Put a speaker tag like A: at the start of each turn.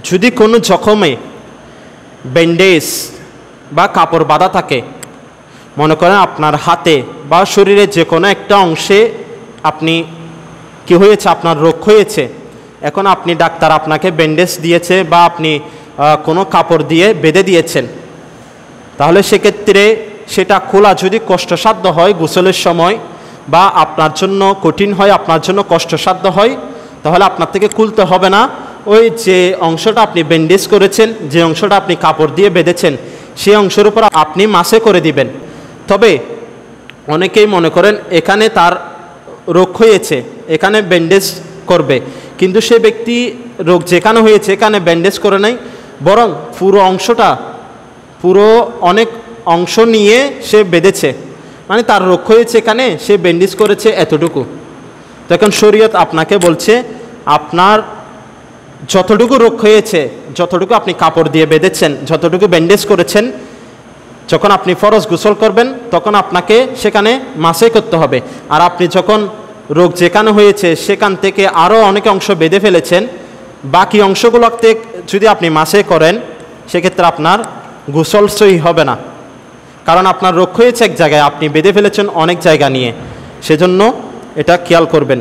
A: যদি কোনো জখমে ব্যান্ডেজ বা কাপড় বাঁধা থাকে, মনে করেন আপনার হাতে বা শরীরের যে কোনো একটা অংশে আপনি কি হয়েছে, আপনার রোগ হয়েছে, এখন আপনি ডাক্তার আপনাকে ব্যান্ডেজ দিয়েছে বা আপনি কোনো কাপড় দিয়ে বেঁধে দিয়েছেন, তাহলে সেক্ষেত্রে সেটা খোলা যদি কষ্টসাধ্য হয় গোসলের সময় বা আপনার জন্য কঠিন হয়, আপনার জন্য কষ্টসাধ্য হয়, তাহলে আপনার থেকে খুলতে হবে না। ওই যে অংশটা আপনি ব্যান্ডেজ করেছেন, যে অংশটা আপনি কাপড় দিয়ে বেঁধেছেন, সেই অংশের উপর আপনি মাসে করে দিবেন। তবে অনেকেই মনে করেন এখানে তার রোগ হয়েছে, এখানে ব্যান্ডেজ করবে, কিন্তু সে ব্যক্তি রোগ যেখানে হয়েছে এখানে ব্যান্ডেজ করে নাই, বরং পুরো অনেক অংশ নিয়ে সে বেঁধেছে, মানে তার রোগ হয়েছে এখানে, সে ব্যান্ডেজ করেছে এতটুকু। তো এখন শরীয়ত আপনাকে বলছে আপনার যতটুকু রোগ হয়েছে, যতটুকু আপনি কাপড় দিয়ে বেঁধেছেন, যতটুকু ব্যান্ডেজ করেছেন, যখন আপনি ফরজ গোসল করবেন তখন আপনাকে সেখানে মাসে করতে হবে। আর আপনি যখন রোগ যেখানে হয়েছে সেখান থেকে আরও অনেক অংশ বেঁধে ফেলেছেন, বাকি অংশগুলোতে যদি আপনি মাসে করেন সেক্ষেত্রে আপনার গোসল সহি হবে না, কারণ আপনার রোগ হয়েছে এক জায়গায়, আপনি বেঁধে ফেলেছেন অনেক জায়গা নিয়ে, সেজন্য এটা খেয়াল করবেন।